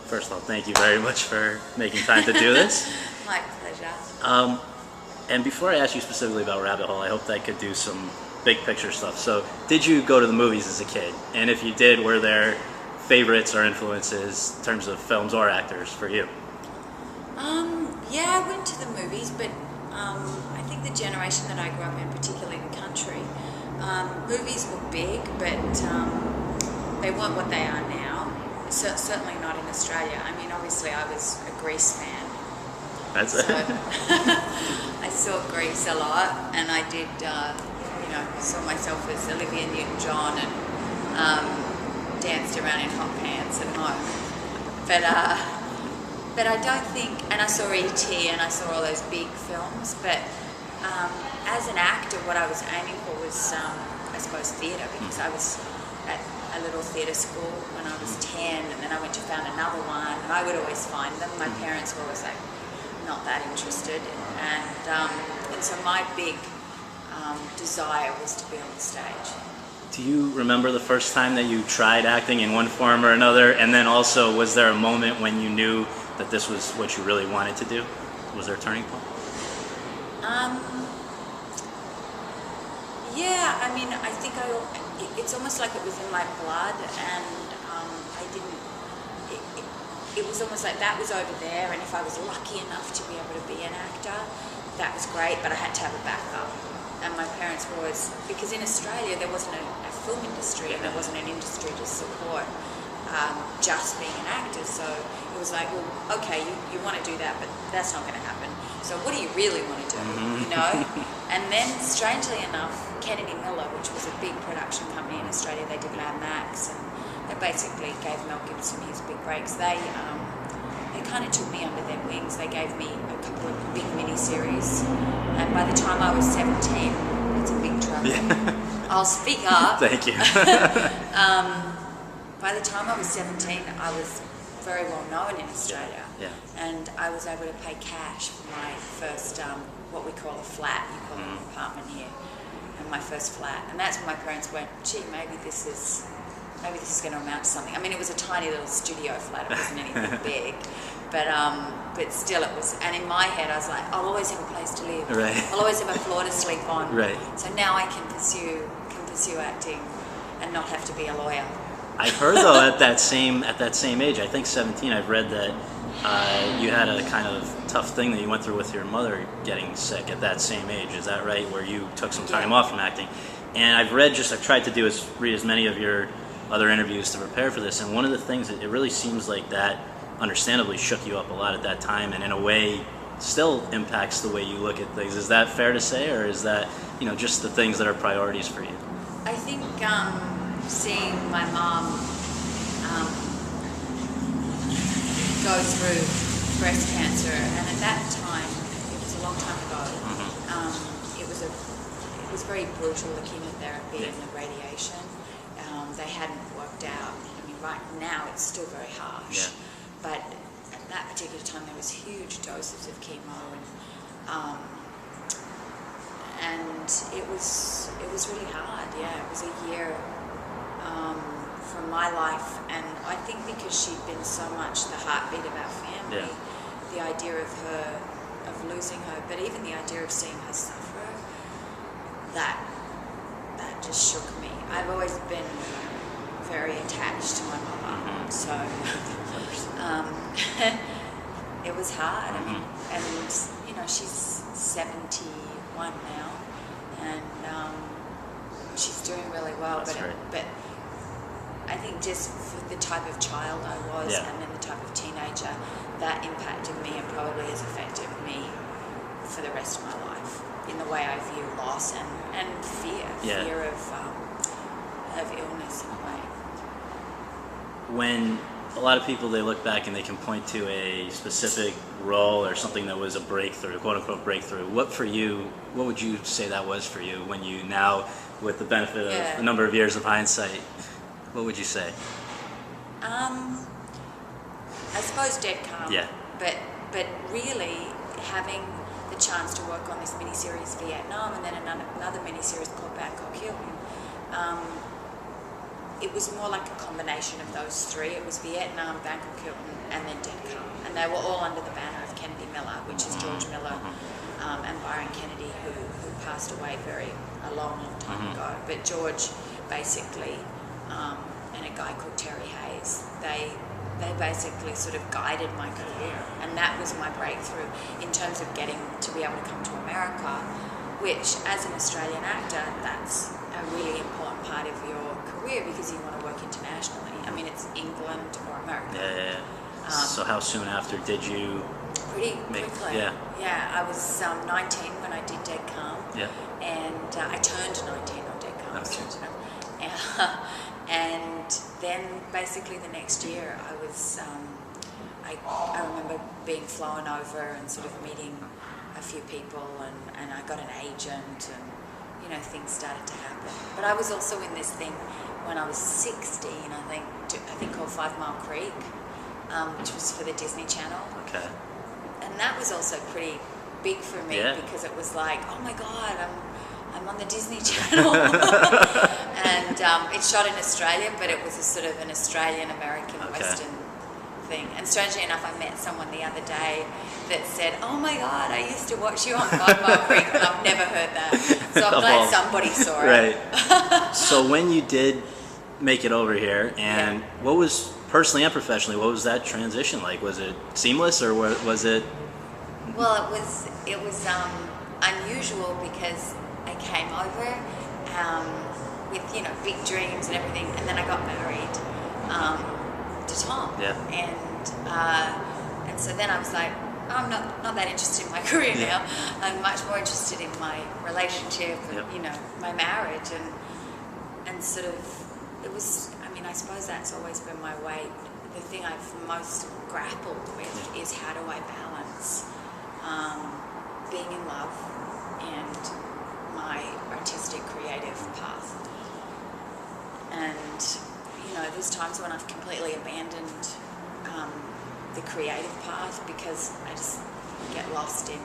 first of all, thank you very much for making time to do this. My pleasure. And before I ask you specifically about Rabbit Hole, I hoped I could do some big picture stuff. So, did you go to the movies as a kid? And if you did, were there favorites or influences in terms of films or actors for you? Yeah, I went to the movies, but I think the generation that I grew up in, particularly in country, movies were big, but they weren't what they are now. Certainly not in Australia. I mean, obviously I was a Grease fan. That's it. I saw Grease a lot, and I did, saw myself as Olivia Newton-John and danced around in hot pants at home. But I don't think, and I saw E.T. and I saw all those big films, but as an actor, what I was aiming for was, I suppose, theatre, because I was at a little theatre school when I was 10, and then I went to found another one, and I would always find them. My parents were always like, not that interested, and so my big desire was to be on the stage. Do you remember the first time that you tried acting in one form or another? And then also, was there a moment when you knew that this was what you really wanted to do? Was there a turning point? Yeah, I mean, I think it's almost like it was in my blood, and I didn't, it was almost like that was over there, and if I was lucky enough to be able to be an actor, that was great, but I had to have a backup. And my parents were always, because in Australia there wasn't a film industry, and there wasn't an industry to support just being an actor, so it was like, well, okay, you want to do that, but that's not going to happen. So what do you really want to do, you know? And then, strangely enough, Kennedy Miller, which was a big production company in Australia, they did Mad Max, and they basically gave Mel Gibson his big breaks. They kind of took me under their wings. They gave me a couple of big mini-series, and by the time I was 17, it's a big trouble. Yeah. I'll speak up. Thank you. By the time I was 17, I was very well known in Australia, and I was able to pay cash for my first, what we call a flat, you call it an apartment here, and my first flat, and that's when my parents went, gee, maybe this is going to amount to something. I mean, it was a tiny little studio flat, it wasn't anything big, but still it was, and in my head I was like, I'll always have a place to live, right. I'll always have a floor to sleep on, right. So now I can pursue acting and not have to be a lawyer. I heard though at that same age, I think 17, I've read that you had a kind of tough thing that you went through with your mother getting sick at that same age. Is that right? Where you took some time off from acting. And I've tried to read as many of your other interviews to prepare for this. And one of the things that it really seems like that understandably shook you up a lot at that time, and in a way still impacts the way you look at things. Is that fair to say, or is that just the things that are priorities for you? I think seeing my mom go through breast cancer, and at that time, it was a long time ago, it was very brutal, the chemotherapy and the radiation. They hadn't worked out. I mean, right now it's still very harsh, but at that particular time there was huge doses of chemo, and it was really hard. Yeah, it was a year from my life, and I think because she'd been so much the heartbeat of our family, the idea of losing her, but even the idea of seeing her suffer, that just shook me. I've always been very attached to my mother, so it was hard. I mean, and she's 71 now, and she's doing really well. But I think just for the type of child I was, and then the type of teenager, that impacted me and probably has affected me for the rest of my life in the way I view loss and fear of illness in a way. When a lot of people, they look back and they can point to a specific role or something that was a breakthrough, quote unquote breakthrough. What would you say that was for you when you now, with the benefit of a number of years of hindsight, what would you say? I suppose Dead Calm. Yeah. But really having the chance to work on this miniseries Vietnam, and then another miniseries called Bangkok Hill, it was more like a combination of those three. It was Vietnam, Bangkok Hilton, and then Dead Calm. And they were all under the banner of Kennedy Miller, which is George Miller and Byron Kennedy, who passed away a long time ago. But George basically, and a guy called Terry Hayes, they basically sort of guided my career. And that was my breakthrough in terms of getting to be able to come to America, which as an Australian actor, that's a really important part of your career because you want to work internationally. I mean, it's England or America. Yeah. So how soon after did you Pretty quickly. Yeah. I was 19 when I did Dead Calm. Yeah. And I turned 19 on Dead Calm. Okay. And then basically the next year I was, I remember being flown over and sort of meeting a few people and I got an agent and, you know, things started to happen. But I was also in this thing when I was 16, I think called 5 Mile Creek, which was for the Disney Channel. Okay. And that was also pretty big for me because it was like, oh my God, I'm on the Disney Channel. And it's shot in Australia, but it was a sort of an Australian-American Western thing. And strangely enough, I met someone the other day that said, oh my God, I used to watch you on 5 Mile Creek, and I've never heard that. So I'm glad somebody saw it. Right. So when you did make it over here, and what was, personally and professionally, what was that transition like? Was it seamless, or was it? Well, it was unusual because I came over with, you know, big dreams and everything, and then I got married to Tom. Yeah. And so then I was like, I'm not that interested in my career now. I'm much more interested in my relationship and, you know, my marriage and sort of, it was, I mean, I suppose that's always been my way. The thing I've most grappled with is how do I balance being in love and my artistic creative path. And, you know, there's times when I've completely abandoned the creative path because I just get lost in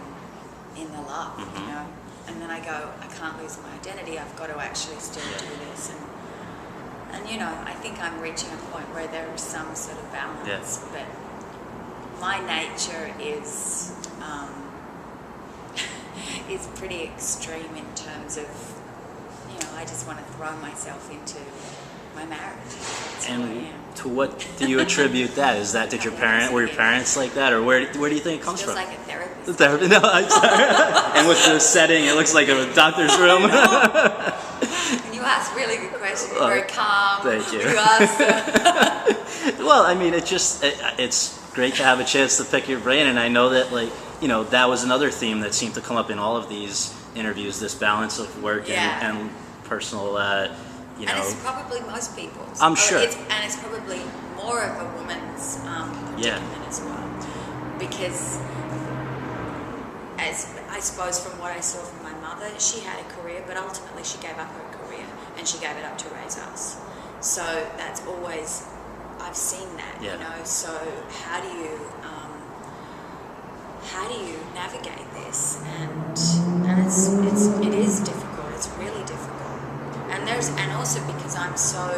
the love, you know. And then I go, I can't lose my identity. I've got to actually still do this. And you know, I think I'm reaching a point where there is some sort of balance. But my nature is is pretty extreme in terms of, you know, I just want to throw myself into my marriage. That's who I am. To what do you attribute that? Is that were your parents like that, or where do you think it comes Feels from? like a therapist. The therapy? No, I'm sorry. And with the setting, it looks like a doctor's room. You ask really good questions. You're very calm. Thank you. You ask. Well, I mean, it's great to have a chance to pick your brain, and I know that, like, you know, that was another theme that seemed to come up in all of these interviews, this balance of work and personal, you know. And it's probably most people's. I'm sure. And it's probably more of a woman's predicament as well. Because, as I suppose from what I saw from my mother, she had a career, but ultimately she gave up her career and she gave it up to raise us. So that's always, I've seen that, you know. So how do you navigate this? And it is difficult. It's really difficult. And also because I'm so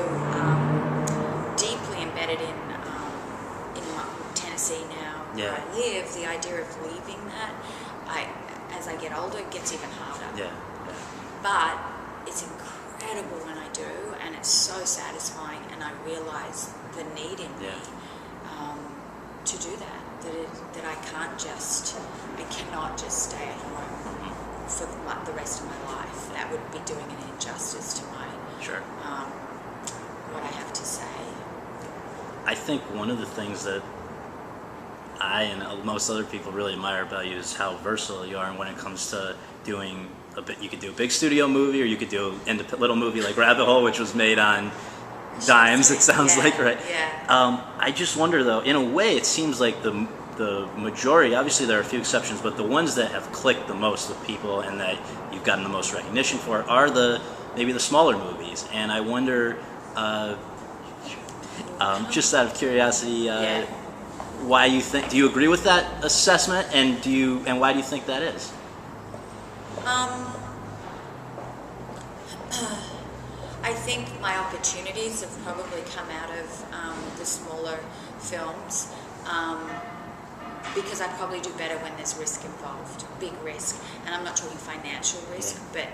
deeply embedded in Tennessee now, where I live, the idea of leaving that, as I get older, it gets even harder. But it's incredible when I do, and it's so satisfying, and I realize the need in me to do that. That I cannot just stay at home for the rest of my life. That would be doing an injustice to my what I have to say. I think one of the things that I and most other people really admire about you is how versatile you are, and when it comes to doing you could do a big studio movie, or you could do a little movie like Rabbit Hole, which was made on dimes. It sounds like, right? I just wonder, though, in a way, it seems like the majority, obviously there are a few exceptions, but the ones that have clicked the most with people and that you've gotten the most recognition for are maybe the smaller movies. And I wonder, just out of curiosity, why do you agree with that assessment, and why do you think that I think my opportunities have probably come out of the smaller films because I probably do better when there's risk involved, big risk, and I'm not talking financial risk, but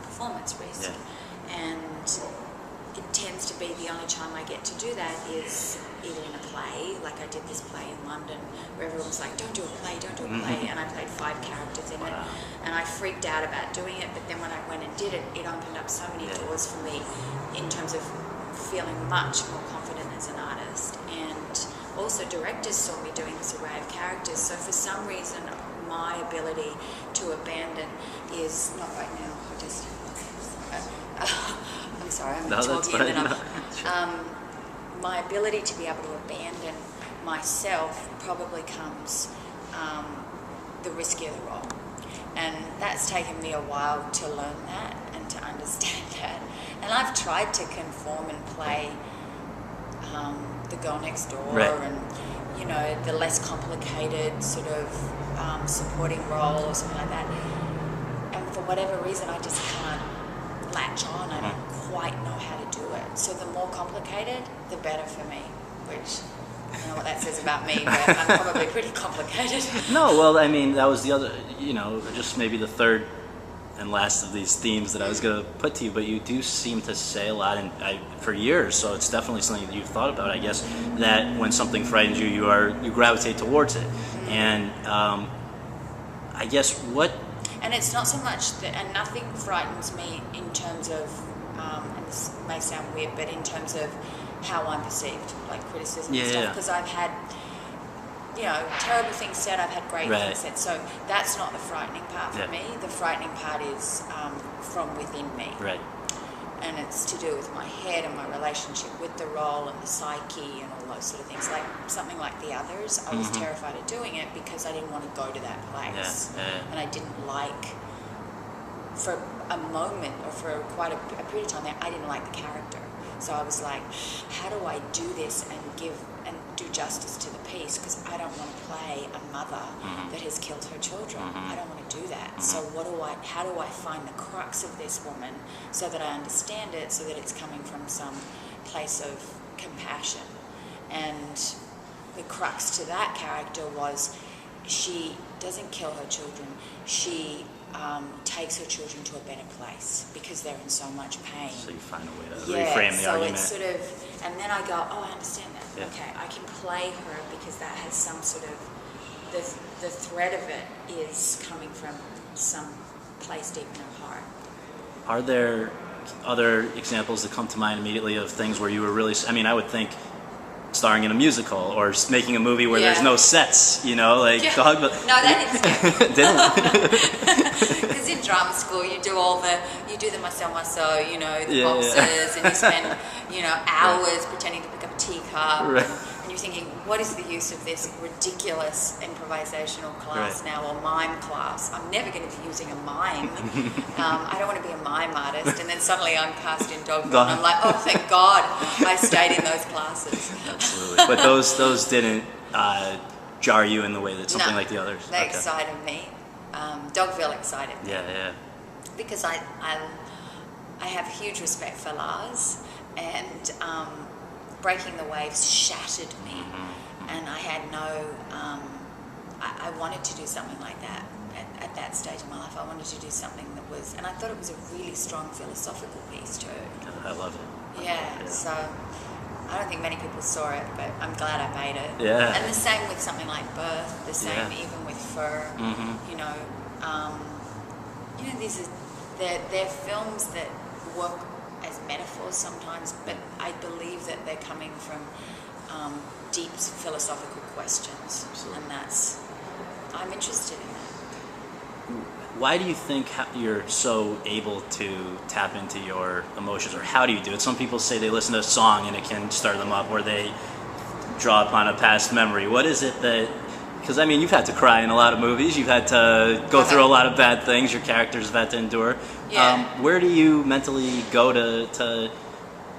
performance risk, and it tends to be the only time I get to do that is either in a play, like I did this play in London where everyone was like, don't do a play, and I played 5 characters in it, and I freaked out about doing it, but then when I went and did it, it opened up so many doors for me in terms of feeling much more confident as an artist, and also directors saw me doing this array of characters, so for some reason my ability to abandon is, not right now, I just... I'm sorry, I'm talking and then my ability to be able to abandon myself probably comes the riskier the role. And that's taken me a while to learn that and to understand that. And I've tried to conform and play the girl next door and, you know, the less complicated sort of supporting role or something like that. And for whatever reason, I just can't latch on. I don't quite know how to do it. So the more complicated, the better for me, which I don't know what that says about me, but I'm probably pretty complicated. No, well, I mean, that was the other, you know, just maybe the third and last of these themes that I was going to put to you, but you do seem to say a lot for years, so it's definitely something that you've thought about, I guess, that when something frightens you, you gravitate towards it. And I guess what... And it's not so much that, and nothing frightens me in terms of, and this may sound weird, but in terms of how I'm perceived, like criticism and stuff, because I've had, you know, terrible things said, I've had great things said, so that's not the frightening part for me. The frightening part is from within me. Right. And it's to do with my head and my relationship with the role and the psyche and all those sort of things. Like something like The Others, I was terrified of doing it because I didn't want to go to that place. And I didn't like, for a moment or for quite a period of time there, I didn't like the character. So I was like, how do I do this and do justice to the piece? Because I don't want to play a mother that has killed her children. I don't want to do that. So how do I find the crux of this woman so that I understand it, so that it's coming from some place of compassion? And the crux to that character was she doesn't kill her children. She takes her children to a better place because they're in so much pain. So you find a way to reframe the argument. So it's sort of, and then I go, oh, I understand that. Yeah. Okay, I can play her because that has some sort of, the thread of it is coming from some place deep in her heart. Are there other examples that come to mind immediately of things where you were really, I mean, I would think starring in a musical or making a movie where there's no sets, you know, like Dog. No, that didn't Didn't. Because in drama school you do the Marcel, you know, the boxes, and you spend, you know, hours pretending to pick up a teacup, and you're thinking, what is the use of this ridiculous improvisational class now, or mime class? I'm never going to be using a mime. I don't want to be a mime artist. And then suddenly I'm cast in Dogville, and I'm like, oh, thank God I stayed in those classes. Absolutely. But those didn't jar you in the way that something like The Others? They excited me. Dogville excited me. Yeah. Because I have huge respect for Lars, and Breaking the Waves shattered me, and I had no, I wanted to do something like that at that stage of my life. I wanted to do something that was, and I thought it was a really strong philosophical piece too. I love it. Yeah, so I don't think many people saw it, but I'm glad I made it. Yeah. And the same with something like Birth, the same even with Fur, you know, they're films that work as metaphors sometimes, but I believe that they're coming from deep philosophical questions. Absolutely. And I'm interested in that. Why do you think you're so able to tap into your emotions, or how do you do it? Some people say they listen to a song and it can stir them up, or they draw upon a past memory. What is it that, because I mean, you've had to cry in a lot of movies, you've had to go through a lot of bad things, your characters have had to endure. Yeah. Where do you mentally go to,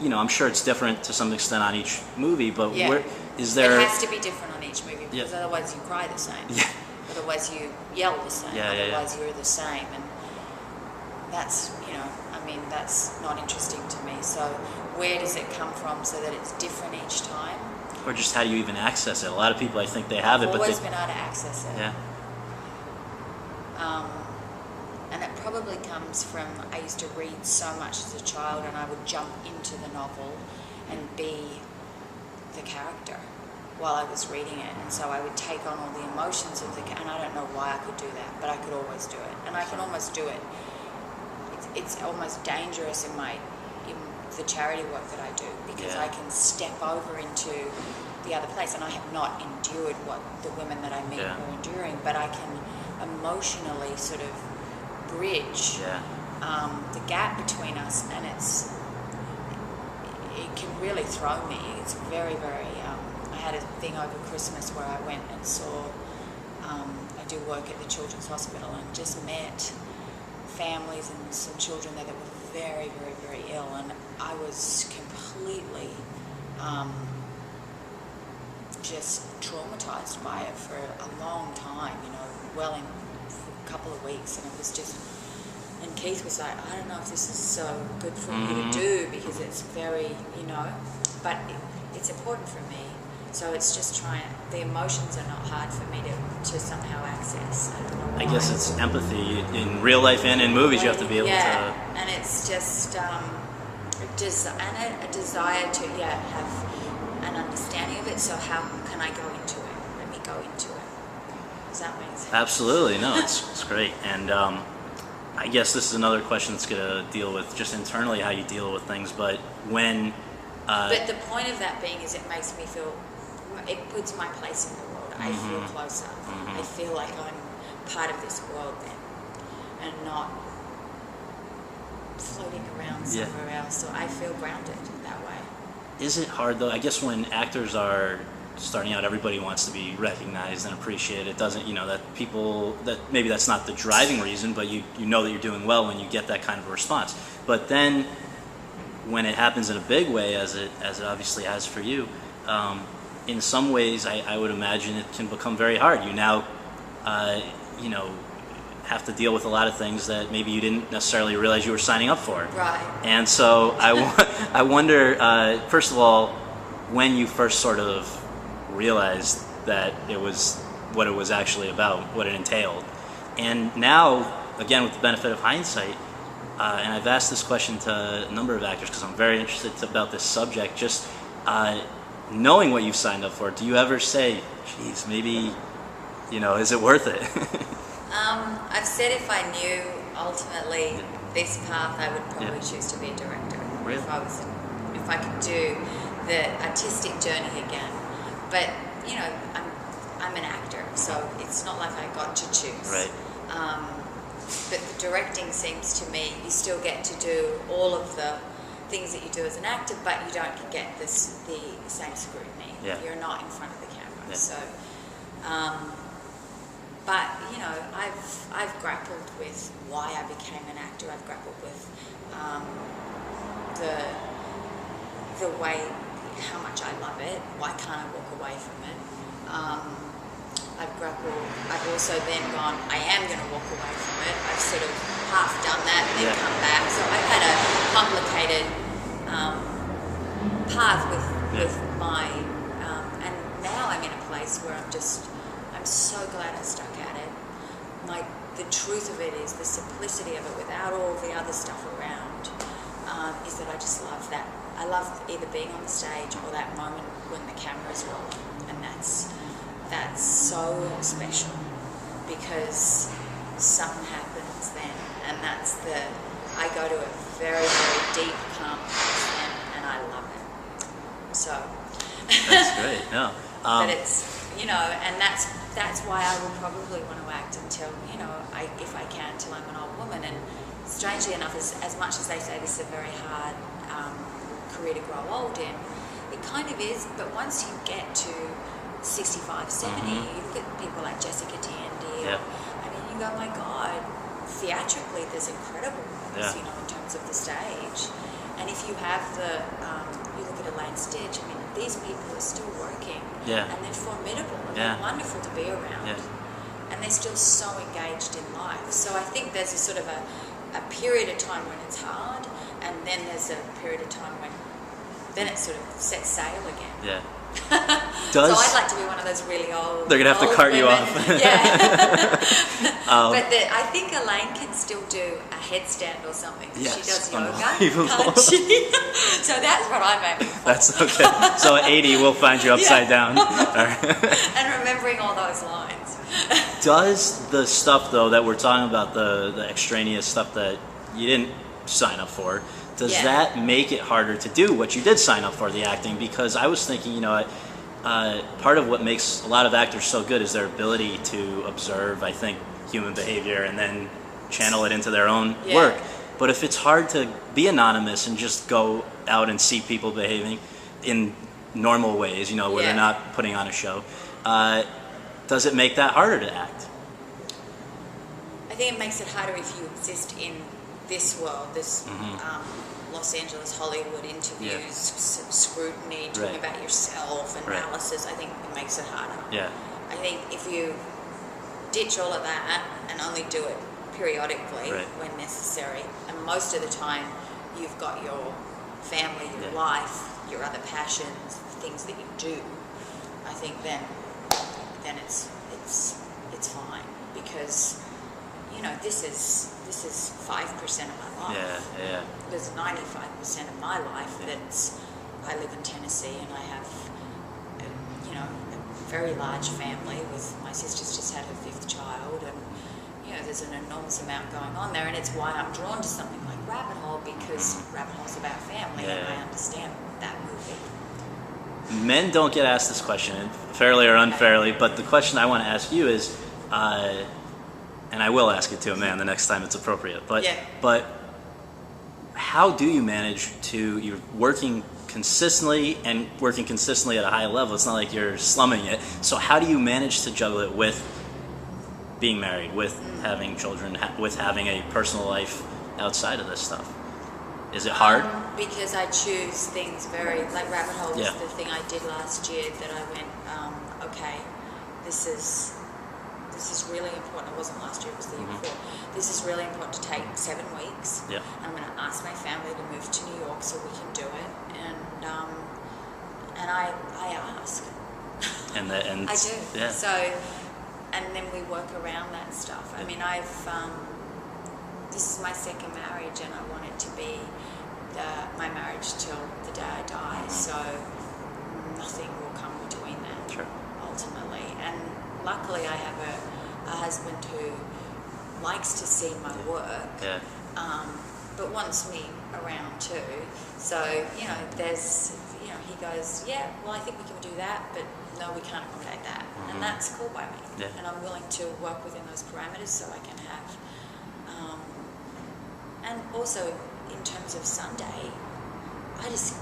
you know, I'm sure it's different to some extent on each movie, but where is there... It has to be different on each movie, because otherwise you cry the same. Yeah. Otherwise you yell the same. Otherwise you're the same. And that's, you know, I'm I mean, that's not interesting to me. So where does it come from so that it's different each time? Or just how do you even access it? A lot of people, I think they have it, I've but always they... been able to access it. Yeah. And it probably comes from, I used to read so much as a child, and I would jump into the novel and be the character while I was reading it. And so I would take on all the emotions of the character, and I don't know why I could do that, but I could always do it. And I can almost do it. It's almost dangerous in the charity work that I do, because I can step over into the other place, and I have not endured what the women that I meet are enduring, but I can emotionally sort of bridge the gap between us, and it can really throw me. It's very, very I had a thing over Christmas where I went and saw I do work at the Children's Hospital, and just met families and some children there that were very, very, very ill, and I was completely just traumatized by it for a long time, well in a couple of weeks, and it was just, and Keith was like, I don't know if this is so good for you to do, because it's very, but it's important for me. So it's just the emotions are not hard for me to somehow access. I don't know why. I guess it's empathy in real life and in movies. You have to be able to... and it's just a desire to have an understanding of it. So how can I go into it? Let me go into it. Does that make sense? Absolutely. No, it's great. And I guess this is another question that's going to deal with just internally how you deal with things. But when... but the point of that being is it makes me feel... It puts my place in the world. I feel closer. I feel like I'm part of this world then, and not floating around somewhere else. So I feel grounded that way. Is it hard though? I guess when actors are starting out, everybody wants to be recognized and appreciated. It doesn't, that maybe that's not the driving reason, but you know that you're doing well when you get that kind of a response. But then when it happens in a big way, as it obviously has for you, in some ways, I would imagine it can become very hard. You now, have to deal with a lot of things that maybe you didn't necessarily realize you were signing up for. Right. And so I wonder, first of all, when you first sort of realized that it was what it was actually about, what it entailed. And now, again, with the benefit of hindsight, and I've asked this question to a number of actors because I'm very interested about this subject, just knowing what you've signed up for, do you ever say, geez, maybe, is it worth it? I've said if I knew ultimately this path, I would probably choose to be a director. Really? If I could do the artistic journey again. But, I'm an actor, so it's not like I got to choose. Right. But the directing seems to me, you still get to do all of the things that you do as an actor, but you don't get the same scrutiny. Yeah. You're not in front of the camera. Yeah. So, but I've grappled with why I became an actor. I've grappled with the way, how much I love it. Why can't I walk away from it? I've also then gone, I am going to walk away from it. I've sort of half done that and then come back. So I've had a complicated path with my, and now I'm in a place where I'm so glad I stuck at it. The truth of it is, the simplicity of it without all the other stuff around, is that I just love that. I love either being on the stage or that moment when the camera's rolling, and that's so special because something happens then, and I go to a very, very deep, calm place then, and I love it. So That's great. No, but it's and that's why I will probably want to act until if I can, till I'm an old woman. And strangely enough, as much as they say this is a very hard career to grow old in, it kind of is. But once you get to 65, 70, you look at people like Jessica Tandy. Yeah. You go, my God, theatrically there's incredible ones, in terms of the stage. And if you have you look at Elaine Stitch, these people are still working. Yeah. And they're formidable, and Yeah. they're wonderful to be around. Yeah. And they're still so engaged in life. So I think there's a sort of a period of time when it's hard, and then there's a period of time when then it sort of sets sail again. Yeah. So I'd like to be one of those really old. They're gonna have to old cart you women. off. Yeah. But I think Elaine can still do a headstand or something. Yes, She does yoga, unbelievable. can't she? So that's what I'm aiming for. That's okay. So at 80, we'll find you upside down. All right. And remembering all those lines. Does the stuff though that we're talking about, the extraneous stuff that you didn't sign up for, does that make it harder to do what you did sign up for, the acting? Because I was thinking, part of what makes a lot of actors so good is their ability to observe, I think, human behavior and then channel it into their own work. But if it's hard to be anonymous and just go out and see people behaving in normal ways, where they're not putting on a show, does it make that harder to act? I think it makes it harder if you exist in this world, this Los Angeles, Hollywood interviews, scrutiny, talking about yourself, analysis. I think it makes it harder. Yeah. I think if you ditch all of that and only do it periodically when necessary, and most of the time you've got your family, your life, your other passions, the things that you do, I think then it's fine, because this is 5% of my life. Yeah. There's 95% of my life I live in Tennessee, and I have a very large family. With my sister's just had her 5th child, and there's an enormous amount going on there, and it's why I'm drawn to something like Rabbit Hole, because Rabbit Hole's about family, and I understand that movie. Men don't get asked this question, fairly or unfairly, but the question I want to ask you is, and I will ask it to a man the next time it's appropriate, but how do you manage you're working consistently and working consistently at a high level? It's not like you're slumming it. So how do you manage to juggle it with being married, with having children, with having a personal life outside of this stuff? Is it hard? Because I choose things like Rabbit Hole was the thing I did last year that I went, okay, this is really important. It wasn't last year, it was the year before. This is really important to take 7 weeks. Yeah. I'm going to ask my family to move to New York so we can do it. And I ask. And I do. Yeah. So, and then we work around that stuff. I mean, this is my 2nd marriage, and I want it to be my marriage till the day I die. So nothing will come between that, ultimately. And luckily, I have a husband who likes to see my work, but wants me around too. So, there's, he goes, I think we can do that, but no, we can't accommodate that. And that's cool by me. Yeah. And I'm willing to work within those parameters so I can have, and also in terms of Sunday, I just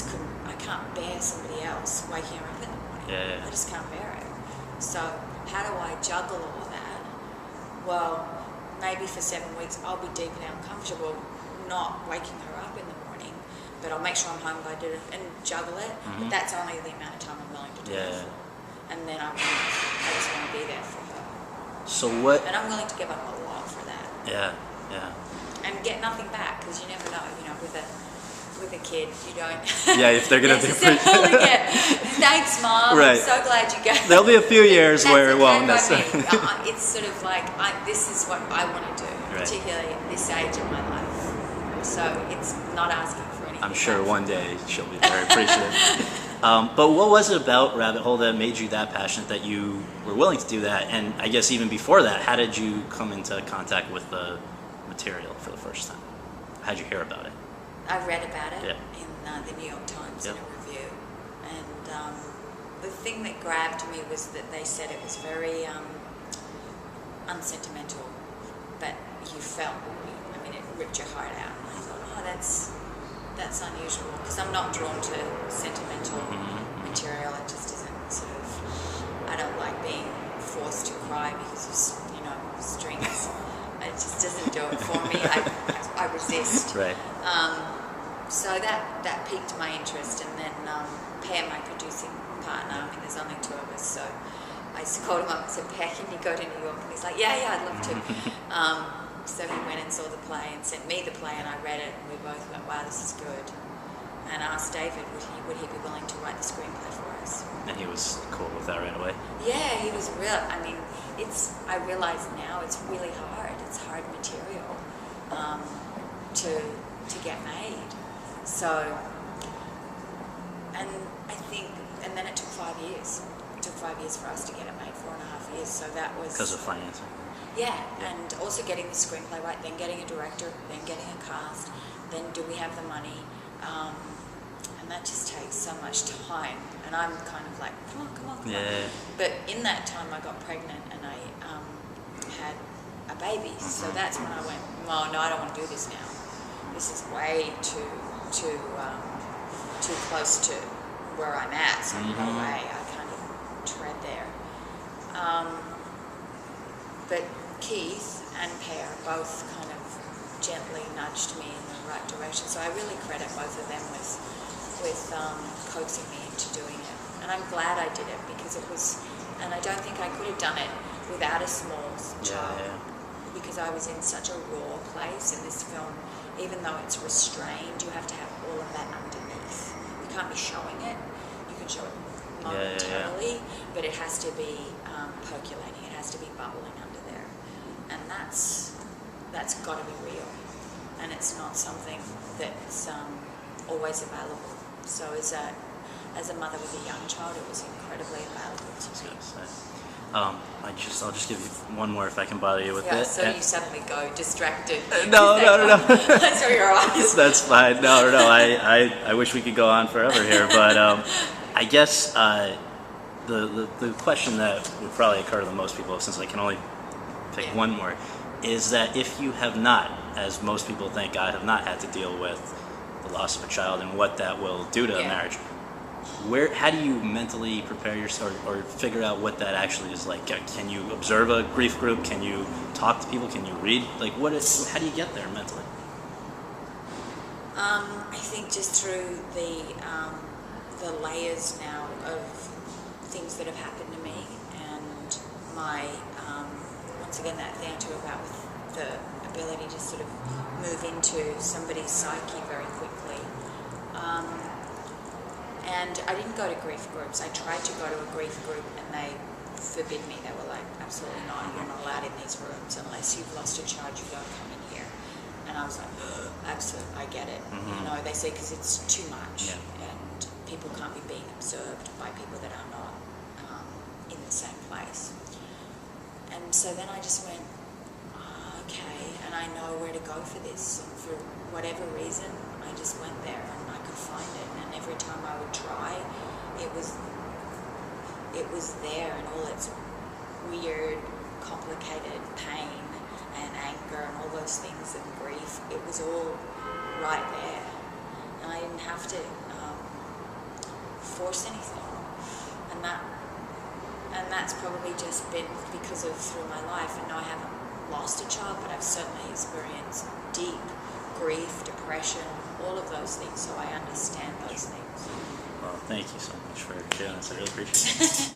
couldn't, I can't bear somebody else waking her up in the morning. I just can't bear it. So how do I juggle all of that? Well, maybe for 7 weeks I'll be deeply uncomfortable not waking her up in the morning, but I'll make sure I'm home by dinner and juggle it. But that's only the amount of time I'm willing to do it for. And then I just want to be there for her. So what? And I'm willing to give up a lot for that. Yeah. And get nothing back, because you never know. With a kid, you don't. If they're gonna necessarily get. Thanks, Mom. I'm so glad you gave. There'll be a few years where it won't necessarily. It's sort of like this is what I want to do, particularly at this age of my life. So it's not asking for anything. I'm sure one day she'll be very appreciative. But what was it about Rabbit Hole that made you that passionate that you were willing to do that? And I guess even before that, how did you come into contact with the material for the first time? How did you hear about it? I read about it in the New York Times in a review. And the thing that grabbed me was that they said it was very unsentimental, but you felt, it ripped your heart out. And I thought, that's unusual, because I'm not drawn to sentimental material. It just isn't sort of, I don't like being forced to cry because of strings. It just doesn't do it for me. I resist. Right. So that piqued my interest, and then Per, my producing partner, there's only 2 of us, so I called him up and said, Per, can you go to New York? And he's like, yeah, I'd love to. So he went and saw the play and sent me the play, and I read it, and we both went, wow, this is good. And asked David, would he be willing to write the screenplay for us? And he was cool with that right away. Yeah, he was real. I mean, I realize now it's really hard. It's hard material to get made. So, and I think, and then it took 5 years. It took 5 years for us to get it made, 4.5 years. So that was Because of financing. yeah, and also getting the screenplay right, then getting a director, then getting a cast, then do we have the money? And that just takes so much time. And I'm kind of like, come on. Yeah. But in that time, I got pregnant and I had a baby. So that's when I went, oh no, I don't want to do this now. This is way too close to where I'm at. So no way, I can't even tread there. But Keith and Pear both kind of gently nudged me in the right direction. So I really credit both of them with coaxing me into doing it. And I'm glad I did it because it was, and I don't think I could have done it without a small child. Because I was in such a raw place in this film. Even though it's restrained, you have to have all of that underneath. You can't be showing it. You can show it momentarily, but it has to be percolating. It has to be bubbling under there, and that's got to be real. And it's not something that's always available. So as a mother with a young child, it was incredibly available to me. I'll just give you one more if I can bother you with it. So you suddenly go distracted. No. I saw your eyes. That's fine. No. I wish we could go on forever here, but I guess the question that would probably occur to most people, since I can only pick one more, is that if you have not, as most people think, I have not had to deal with the loss of a child and what that will do to a marriage. How do you mentally prepare yourself or figure out what that actually is like? Can you observe a grief group? Can you talk to people? Can you read? How do you get there mentally? I think just through the layers now of things that have happened to me, and my once again that thing too about the ability to sort of move into somebody's psyche very quickly. And I didn't go to grief groups. I tried to go to a grief group and they forbid me. They were like, absolutely not, you're not allowed in these rooms unless you've lost a child, you don't come in here. And I was like, absolutely, I get it. You know, they say because it's too much and people can't be being observed by people that are not in the same place. And so then I just went, okay, and I know where to go for this. And for whatever reason, I just went there and I could find it. And every time I would try, it was there in all its weird, complicated pain and anger and all those things and grief. It was all right there. And I didn't have to force anything. And that's probably just been because of through my life. And no, I haven't lost a child, but I've certainly experienced deep grief, depression, all of those things, so I understand those things. Well, thank you so much for sharing this. I really appreciate it.